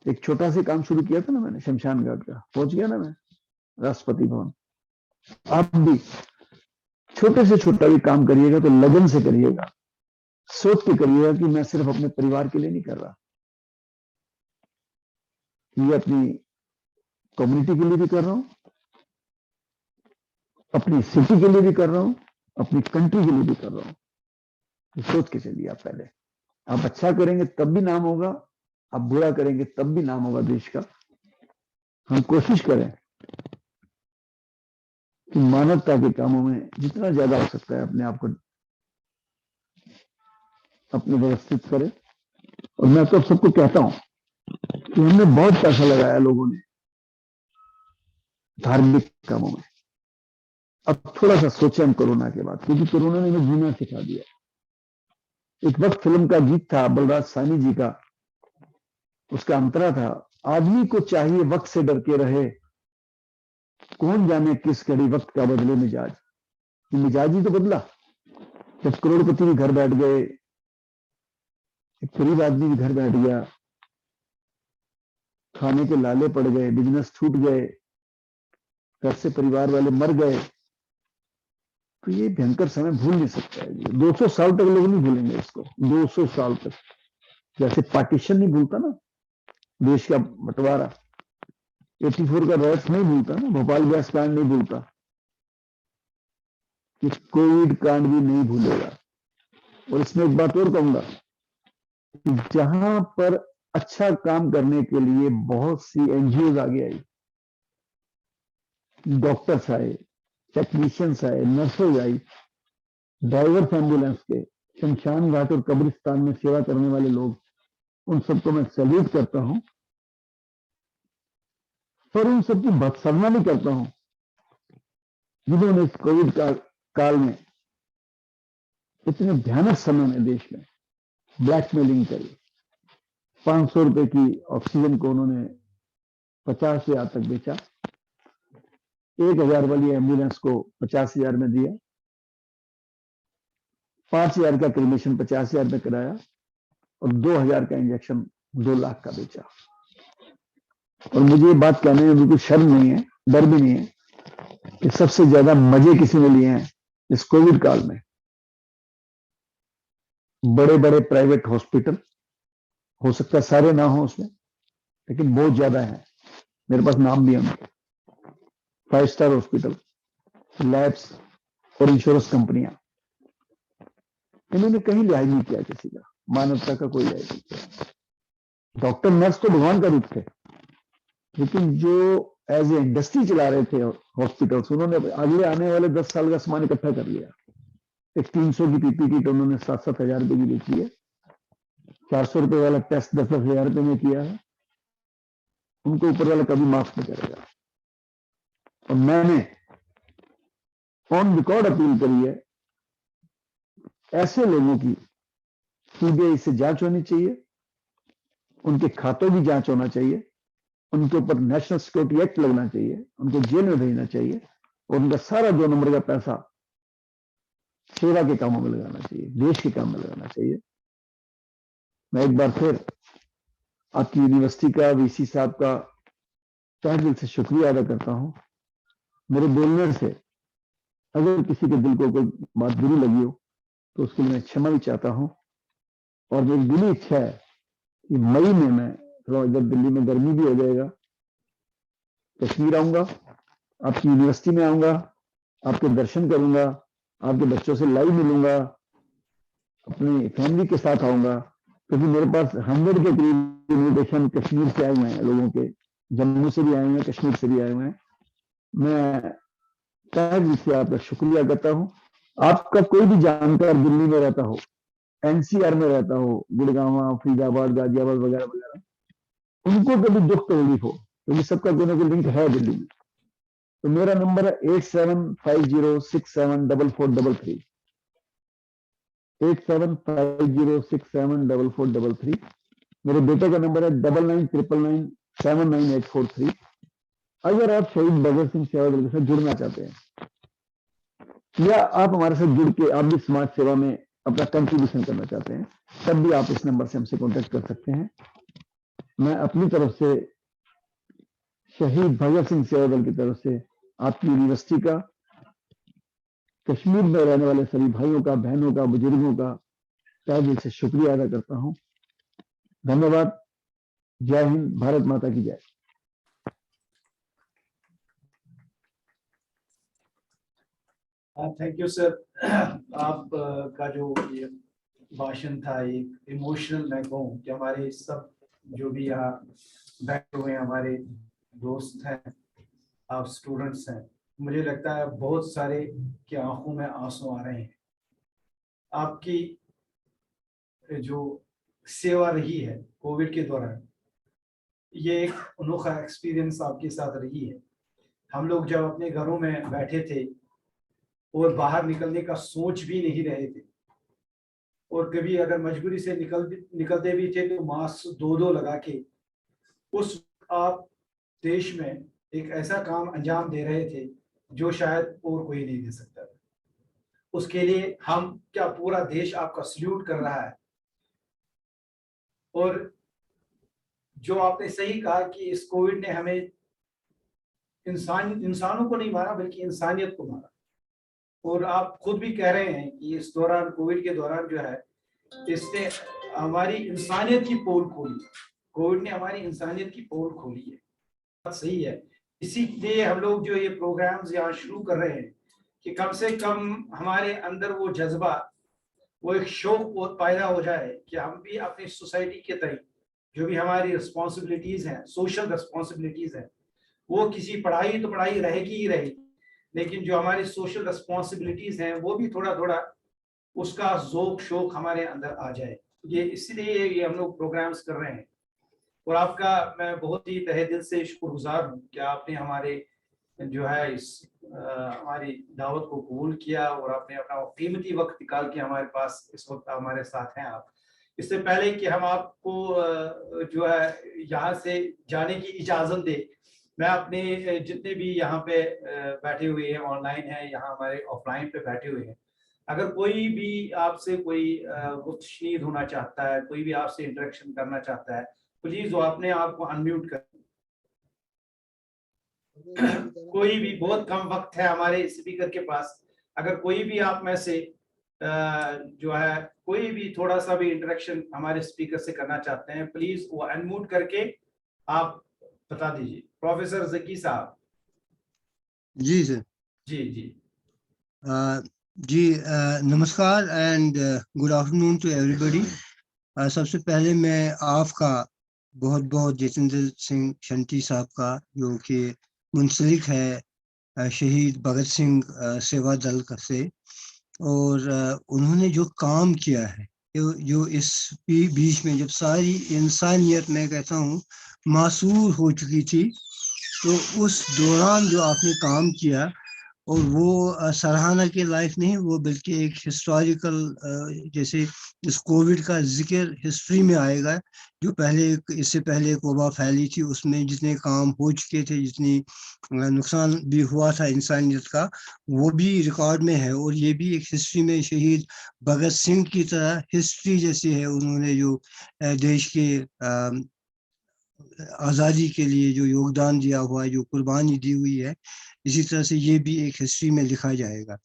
एक छोटा सा काम शुरू किया था ना मैंने, शमशान घाट का, पहुंच गया ना मैं राष्ट्रपति भवन। आप भी छोटे से छोटा भी काम करिएगा तो लगन से करिएगा, सोच के करिएगा कि मैं सिर्फ अपने परिवार के लिए नहीं कर रहा, ये अपनी कम्युनिटी के लिए भी कर रहा हूं, अपनी सिटी के लिए भी कर रहा हूं, अपनी कंट्री के लिए भी कर रहा हूं। तो सोच के चलिए आप पहले। आप अच्छा करेंगे तब भी नाम होगा, आप बुरा करेंगे तब भी नाम होगा देश का। हम कोशिश करें कि मानवता के कामों में जितना ज्यादा हो सकता है अपने आप को अपने व्यवस्थित करें। और मैं तो सबको कहता हूं कि हमने बहुत पैसा लगाया लोगों ने धार्मिक कामों में। अब थोड़ा सा सोचें हम कोरोना के बाद, क्योंकि कोरोना ने हमें जीना सिखा दिया। एक वक्त फिल्म का गीत था बलराज साहनी जी का, उसका अंतरा था, आदमी को चाहिए वक्त से डर के रहे, कौन जाने किस घड़ी वक्त का बदले मिजाज। मिजाज ही तो बदला जब करोड़पति भी घर बैठ गए, एक गरीब आदमी भी घर बैठ गया, खाने के लाले पड़ गए, बिजनेस छूट गए, घर से परिवार वाले मर गए। तो ये भयंकर समय भूल नहीं सकता है। 200 साल तक लोग नहीं भूलेंगे इसको, 200 साल तक। जैसे पार्टीशन नहीं भूलता ना देश का बंटवारा, 84 का रॉयट्स नहीं भूलता ना, भोपाल गैस कांड नहीं भूलता, कि कोविड कांड भी नहीं भूलेगा। और इसमें एक बात और कहूंगा कि जहां पर अच्छा काम करने के लिए बहुत सी एनजीओ आगे आई, डॉक्टर्स आए, टेक्नीशियंस आए, नर्सेज आई, ड्राइवर्स एम्बुलेंस के, शमशान घाट और कब्रिस्तान में सेवा करने वाले लोग, उन सबको मैं सैल्यूट करता हूं। पर उन सबकी बदसरना नहीं करता हूं जिन्होंने इस कोविड काल में, इतने भयानक समय में देश में ब्लैकमेलिंग करी। 500 रुपए की ऑक्सीजन को उन्होंने 50,000 तक बेचा, 1,000 वाली एम्बुलेंस को 50,000 में दिया, 5,000 का क्रीमेशन 50,000 में कराया, और 2,000 का इंजेक्शन 2 लाख का बेचा। और मुझे ये बात कहने में बिल्कुल शर्म नहीं है, डर भी नहीं है कि सबसे ज्यादा मजे किसी ने लिए हैं इस कोविड काल में। बड़े बड़े प्राइवेट हॉस्पिटल, हो सकता है सारे ना हो उसमें, लेकिन बहुत ज्यादा है, मेरे पास नाम भी है उनके। 5 स्टार हॉस्पिटल, लैब्स और इंश्योरेंस कंपनियां, इन्होंने कहीं लिहाज नहीं किया किसी का, मानवता का कोई लिहाज नहीं किया। डॉक्टर नर्स तो भगवान का रूप थे, लेकिन जो एज ए इंडस्ट्री चला रहे थे हॉस्पिटल्स, उन्होंने अगले आने वाले 10 साल का सामान इकट्ठा कर लिया। एक 300 की पीपी किट उन्होंने 7-7 हजार रुपए की बेची है, 400 रुपए वाला टेस्ट 10-10 हजार रुपए में किया है, उनको ऊपर वाला कभी माफ नहीं करेगा। और मैंने ऑन रिकॉर्ड अपील करी है, ऐसे लोगों की सीबीआई से जांच होनी चाहिए, उनके खातों की जांच होना चाहिए, उनके ऊपर नेशनल सिक्योरिटी एक्ट लगना चाहिए, उनको जेल में भेजना चाहिए, और उनका सारा 2 नंबर का पैसा सेवा के कामों में लगाना चाहिए, देश के काम में लगाना चाहिए। मैं एक बार फिर आपकी यूनिवर्सिटी का, वीसी साहब का तहे दिल से शुक्रिया अदा करता हूं। मेरे बोलने से अगर किसी के दिल को कोई बात बुरी लगी हो तो उसके लिए मैं क्षमा भी चाहता हूं। और मेरी दिली इच्छा है कि मई में मैं थोड़ा, जब दिल्ली में गर्मी भी हो जाएगा, कश्मीर आऊंगा, आपकी यूनिवर्सिटी में आऊंगा, आपके दर्शन करूंगा, आपके बच्चों से लाइव मिलूंगा, अपनी फैमिली के साथ आऊंगा, क्योंकि मेरे पास 100 के करीब इन्विटेशन कश्मीर से आए हुए हैं, लोगों के जम्मू से भी आए हुए हैं, कश्मीर से भी आए हुए हैं। मैं तहे दिल से आपका शुक्रिया करता हूं। आपका कोई भी जानकार दिल्ली में रहता हो, एनसीआर में रहता हो, गुड़गांव, फरीदाबाद, गाजियाबाद वगैरह वगैरह, उनको कभी दुख तकलीफ हो, क्योंकि सबका कोई ना कोई लिंक है दिल्ली में, तो मेरा नंबर है 8750674433, 8750674433। मेरे बेटे का नंबर है 9999979843। अगर आप शहीद भगत सिंह सेवा दल के साथ जुड़ना चाहते हैं, या आप हमारे साथ जुड़ के आप भी समाज सेवा में अपना कंट्रीब्यूशन करना चाहते हैं, तब भी आप इस नंबर से हमसे कांटेक्ट कर सकते हैं। मैं अपनी तरफ से, शहीद भगत सिंह सेवा दल की तरफ से, आपकी यूनिवर्सिटी का, कश्मीर में रहने वाले सभी भाइयों का, बहनों का, बुजुर्गों का तहे दिल से शुक्रिया अदा करता हूं। धन्यवाद। जय हिंद, भारत माता की जय। Thank you sir. आप का जो ये भाषण था, एक इमोशनल, मैं कहूँ कि हमारे सब जो भी यहाँ बैठे हुए हैं, हमारे दोस्त हैं, आप स्टूडेंट्स हैं, मुझे लगता है बहुत सारे की आंखों में आंसू आ रहे हैं। आपकी जो सेवा रही है कोविड के दौरान, ये एक अनोखा एक्सपीरियंस आपके साथ रही है। हम लोग जब अपने घरों में बैठे थे और बाहर निकलने का सोच भी नहीं रहे थे, और कभी अगर मजबूरी से निकलते भी थे तो मास्क 2-2 लगा के, उस आप देश में एक ऐसा काम अंजाम दे रहे थे जो शायद और कोई नहीं दे सकता था। उसके लिए हम क्या, पूरा देश आपका सल्यूट कर रहा है। और जो आपने सही कहा कि इस कोविड ने हमें इंसानों को नहीं मारा, बल्कि इंसानियत को मारा। और आप खुद भी कह रहे हैं कि इस दौरान, कोविड के दौरान जो है, इसने हमारी इंसानियत की पोल खोली। कोविड ने हमारी इंसानियत की पोल खोली है, बात सही है। इसीलिए हम लोग जो ये प्रोग्राम्स यहाँ शुरू कर रहे हैं कि कम से कम हमारे अंदर वो जज्बा, वो एक शौक पैदा हो जाए कि हम भी अपनी सोसाइटी के तहत जो भी हमारी रिस्पॉन्सिबिलिटीज हैं, सोशल रिस्पॉन्सिबिलिटीज हैं, वो किसी पढ़ाई तो पढ़ाई रहेगी ही रहेगी, लेकिन जो हमारी सोशल रिस्पॉन्सिबिलिटीज हैं वो भी थोड़ा थोड़ा उसका ज़ौक शौक हमारे अंदर आ जाए। ये इसलिए ये हम लोग प्रोग्राम्स कर रहे हैं। और आपका मैं बहुत ही तहे दिल से शुक्रगुजार हूँ कि आपने हमारे जो है इस हमारी दावत को कबूल किया, और आपने अपना कीमती वक्त निकाल के हमारे पास इस वक्त हमारे साथ हैं आप। इससे पहले कि हम आपको जो है यहाँ से जाने की इजाज़त दे, मैं अपने जितने भी यहाँ पे बैठे हुए हैं, ऑनलाइन हैं, यहाँ हमारे ऑफलाइन पे बैठे हुए हैं, अगर कोई भी आपसे कोई गुफ्तशीर होना चाहता है, कोई भी आपसे इंटरेक्शन करना चाहता है, प्लीज वो अपने आप को अनम्यूट कर। कोई भी, बहुत कम वक्त है हमारे स्पीकर के पास, अगर कोई भी आप में से जो है कोई भी थोड़ा सा भी इंटरेक्शन हमारे स्पीकर से करना चाहते हैं, प्लीज वो अनम्यूट करके आप बता दीजिए। प्रोफेसर जकी साहब। जी सर। जी जी जी नमस्कार and good afternoon to everybody. सबसे पहले मैं आपका बहुत बहुत जितेंद्र सिंह शंटी साहब का, जो कि मुंसलिक है शहीद भगत सिंह सेवा दल से, और उन्होंने जो काम किया है, जो इस बीच में जब सारी इंसानियत, मैं कहता हूँ मासूर हो चुकी थी। तो उस दौरान जो आपने काम किया और वो सराहना के लायक नहीं, वो बल्कि एक हिस्टोरिकल, जैसे इस कोविड का जिक्र हिस्ट्री में आएगा, जो इससे पहले एक वबा फैली थी, उसमें जितने काम हो चुके थे, जितनी नुकसान भी हुआ था इंसानियत का, वो भी रिकॉर्ड में है। और ये भी एक हिस्ट्री में शहीद भगत सिंह की तरह हिस्ट्री जैसी है, उन्होंने जो देश के आज़ादी के लिए जो योगदान दिया हुआ है, जो कुर्बानी दी हुई है, इसी तरह से ये भी एक हिस्ट्री में लिखा जाएगा।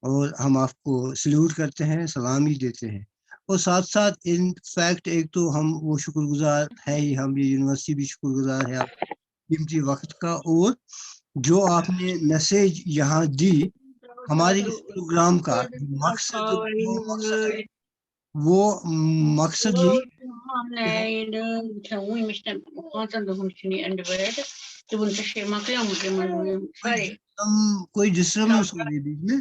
और हम आपको सल्यूट करते हैं, सलामी देते हैं। और साथ साथ इन फैक्ट एक तो हम वो शुक्रगुजार है ही, हम ये यूनिवर्सिटी भी शुक्रगुजार है आप कीमती वक्त का, और जो आपने मैसेज यहाँ दी हमारे इस प्रोग्राम का वो मकसद यही कोई डिस्टर्बेंस हो रही बीच में।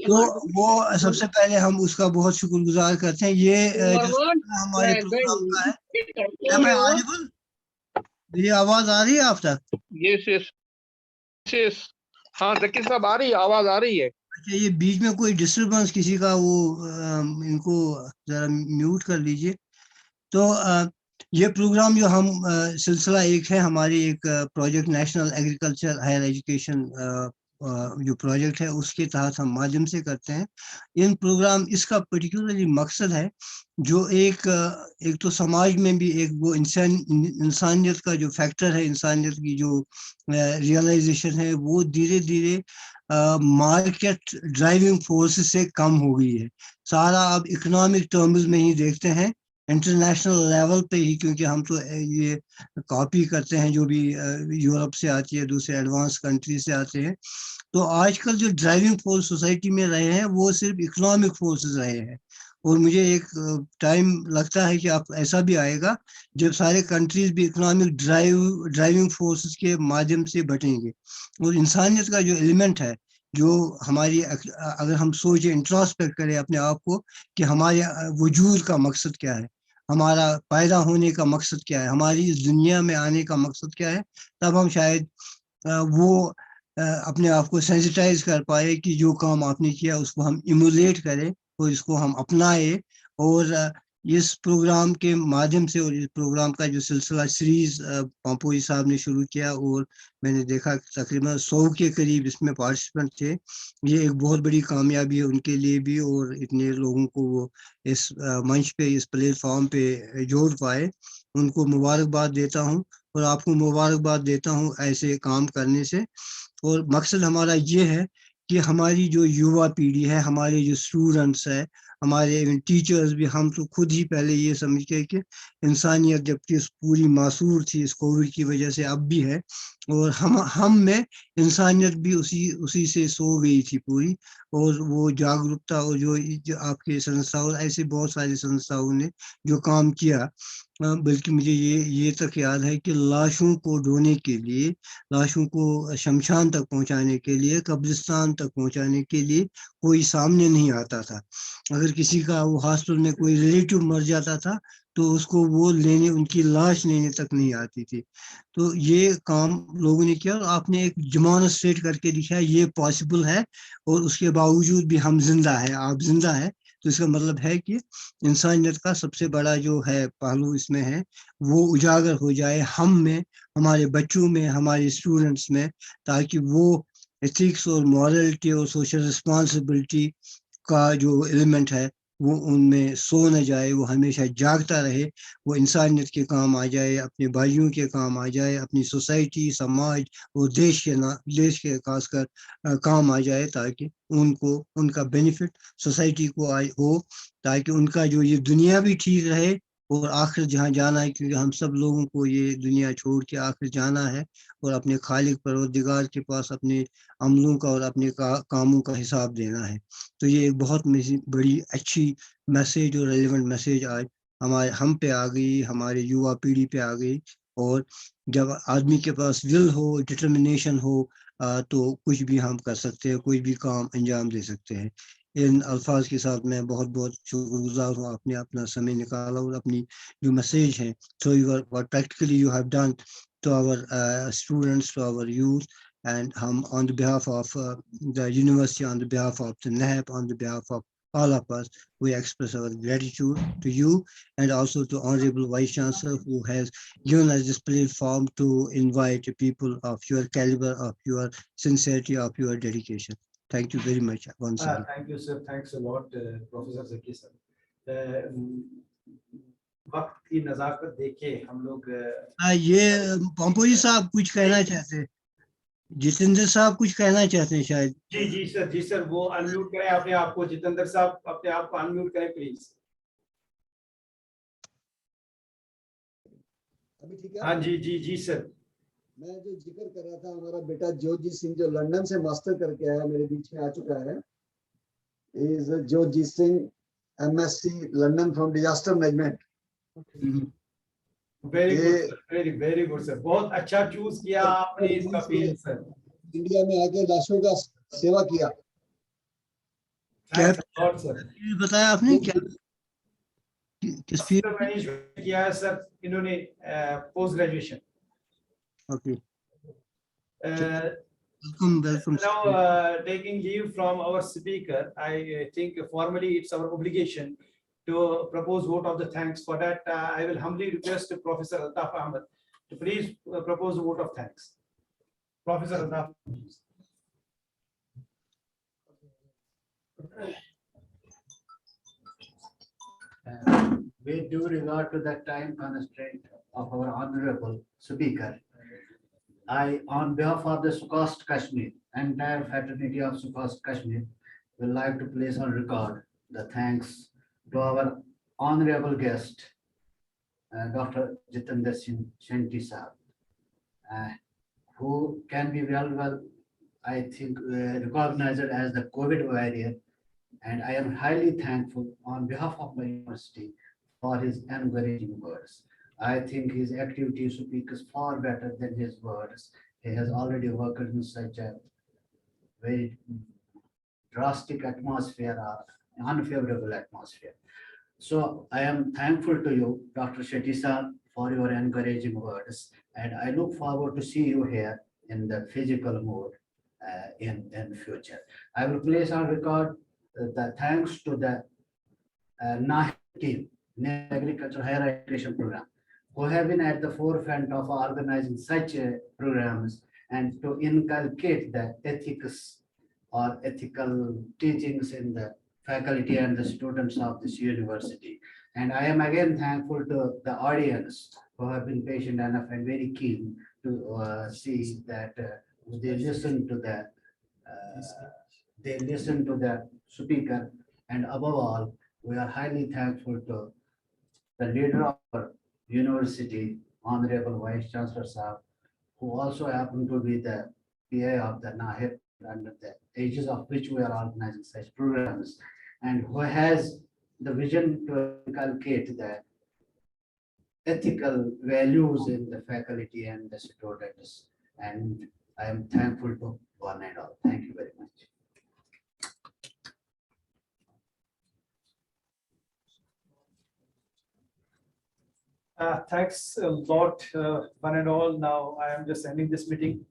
तो वो सबसे पहले हम उसका बहुत शुक्रगुजार करते हैं। ये हमारे प्रोग्राम का है। Am I audible? मेरी आवाज आ रही है आप तक? यस हाँ जकीर साहब आ रही है, आवाज आ रही है। अच्छा, ये बीच में कोई डिस्टर्बेंस किसी का, वो इनको जरा म्यूट कर लीजिए। तो ये प्रोग्राम जो हम सिलसिला एक है, हमारी एक project national agriculture higher education जो प्रोजेक्ट है उसके तहत हम माध्यम से करते हैं इन प्रोग्राम। इसका पर्टिकुलरली मकसद है जो एक तो समाज में भी एक वो इंसानियत का जो फैक्टर है, इंसानियत की जो रियलाइजेशन है, वो धीरे धीरे मार्केट ड्राइविंग फोर्स से कम हो गई है। सारा अब इकोनॉमिक टर्म्स में ही देखते हैं, इंटरनेशनल लेवल पे ही, क्योंकि हम तो ये कॉपी करते हैं जो भी यूरोप से आती है, दूसरे एडवांस कंट्री से आते हैं। तो आजकल जो ड्राइविंग फोर्स सोसाइटी में रहे हैं वो सिर्फ इकोनॉमिक फोर्सेस रहे हैं। और मुझे एक टाइम लगता है कि आप ऐसा भी आएगा जब सारे कंट्रीज भी इकोनॉमिक ड्राइविंग फोर्सेस के माध्यम से बटेंगे। और इंसानियत का जो एलिमेंट है, जो हमारी अगर हम सोचे, इंट्रोस्पेक्ट करें अपने आप को कि हमारे वजूद का मकसद क्या है, हमारा पैदा होने का मकसद क्या है, हमारी इस दुनिया में आने का मकसद क्या है, तब हम शायद वो अपने आप को सेंसिटाइज कर पाए कि जो काम आपने किया उसको हम इमुलेट करें और इसको हम अपनाए। और इस प्रोग्राम के माध्यम से, और इस प्रोग्राम का जो सिलसिला सीरीज पापोई साहब ने शुरू किया, और मैंने देखा तकरीबन 100 के करीब इसमें पार्टिसिपेंट थे। ये एक बहुत बड़ी कामयाबी है उनके लिए भी, और इतने लोगों को वो इस मंच पे, इस प्लेटफॉर्म पे जोड़ पाए, उनको मुबारकबाद देता हूँ। और आपको मुबारकबाद देता हूँ ऐसे काम करने से। और मकसद हमारा ये है कि हमारी जो युवा पीढ़ी है, हमारे जो स्टूडेंट्स है, हमारे टीचर्स भी, हम तो खुद ही पहले ये समझते कि इंसानियत जबकि पूरी मासूर थी इस कोविड की वजह से, अब भी है, और हम में इंसानियत भी उसी से सो गई थी पूरी। और वो जागरूकता, और जो आपके संस्थाओं, ऐसे बहुत सारी संस्थाओं ने जो काम किया, बल्कि मुझे ये तक याद है कि लाशों को ढोने के लिए, लाशों को शमशान तक पहुंचाने के लिए, कब्रिस्तान तक पहुंचाने के लिए कोई सामने नहीं आता था। अगर किसी का वो हॉस्पिटल में कोई रिलेटिव मर जाता था तो उसको वो लेने, उनकी लाश लेने तक नहीं आती थी। तो ये काम लोगों ने किया, और आपने एक डेमोन्स्ट्रेट करके दिखाया ये पॉसिबल है, और उसके बावजूद भी हम जिंदा है, आप जिंदा है। तो इसका मतलब है कि इंसानियत का सबसे बड़ा जो है पहलू इसमें है, वो उजागर हो जाए हम में, हमारे बच्चों में, हमारे स्टूडेंट्स में, ताकि वो एथिक्स और मॉरलिटी और सोशल रिस्पॉन्सिबिलिटी का जो एलिमेंट है वो उनमें सो न जाए, वो हमेशा जागता रहे, वो इंसानियत के काम आ जाए, अपने भाइयों के काम आ जाए, अपनी सोसाइटी, समाज और देश के खासकर काम आ जाए, ताकि उनको उनका बेनिफिट सोसाइटी को हो, ताकि उनका जो ये दुनिया भी ठीक रहे, और आखिर जहाँ जाना है, क्योंकि हम सब लोगों को ये दुनिया छोड़ के आखिर जाना है, और अपने खालिक परवरदिगार के पास अपने अमलों का और अपने कामों का हिसाब देना है। तो ये एक बहुत बड़ी अच्छी मैसेज और रेलेवेंट मैसेज आज हम पे आ गई, हमारे युवा पीढ़ी पे आ गई। और जब आदमी के पास विल हो, डिटर्मिनेशन हो, तो कुछ भी हम कर सकते हैं, कोई भी काम अंजाम दे सकते हैं। इन अल्फाज के साथ मैं बहुत बहुत शुक्रगुजार हूँ, आपने अपना समय निकाला और अपनी जो मैसेज है, so you are what practically you have done to our students, to our youth, and on the behalf of the university, on the behalf of the NAP, on the behalf of all of us, we express our gratitude to you and also to Honorable Vice Chancellor, who has given us this platform to invite people of your caliber, of your sincerity, of your dedication. Thank you very much once again. Thank you, sir. Thanks a lot, Professor Zaki sir. वक्त की नजाकत देखे हम लोग ये पंपोजी साहब कुछ कहना चाहते हैं, जितेंद्र साहब कुछ कहना चाहते हैं शायद। जी सर वो अनम्यूट करें अपने आप को, जितेंद्र साहब अपने आप को अनम्यूट करें प्लीज। अभी ठीक है? हाँ जी सर। मैं जो जिक्र कर रहा था, हमारा बेटा ज्योतिजीत सिंह जो लंदन से मास्टर करके आया, मेरे बीच में आ चुका है, is Jyotijit Singh MSc London from disaster management. Very good sir, बहुत अच्छा चूज किया आपने इसका फील्ड सर। इंडिया में आके लाशों का सेवा किया। क्या सर बताया आपने, क्या किस फील्ड मैनेजमेंट किया है सर इन्होंने, post graduation. Okay, welcome. Now, taking leave from our speaker, I think formally it's our obligation to propose vote of the thanks. For that, I will humbly request Professor Ahmad to please propose a vote of thanks. Professor Altaf. With due regard to the time constraint of our honorable speaker, I, on behalf of the SKUAST-Kashmir, entire fraternity of SKUAST-Kashmir, would like to place on record the thanks to our honorable guest, Dr. Jitendra Singh Shanti Sahab, who can be well, I think, recognized as the COVID warrior. And I am highly thankful on behalf of my university for his encouraging words. I think his activity speaks far better than his words. He has already worked in such a very drastic atmosphere or unfavorable atmosphere. So I am thankful to you, Dr. Shetty sir, for your encouraging words. And I look forward to see you here in the physical mode in future. I will place on record the thanks to the NAH team, Agricultural Higher Education Program, who have been at the forefront of organizing such programs and to inculcate the ethics or ethical teachings in the faculty and the students of this university. And I am again thankful to the audience who have been patient enough and very keen to see that they listen to the speaker. And above all, we are highly thankful to the leader of our university, Honorable Vice Chancellor Sahab, who also happen to be the PA of the NAHIP, under the aegis of which we are organizing such programs, and who has the vision to inculcate the ethical values in the faculty and the students. And I am thankful to one and all. Thank you very much. Thanks a lot, one and all. Now I am just ending this meeting.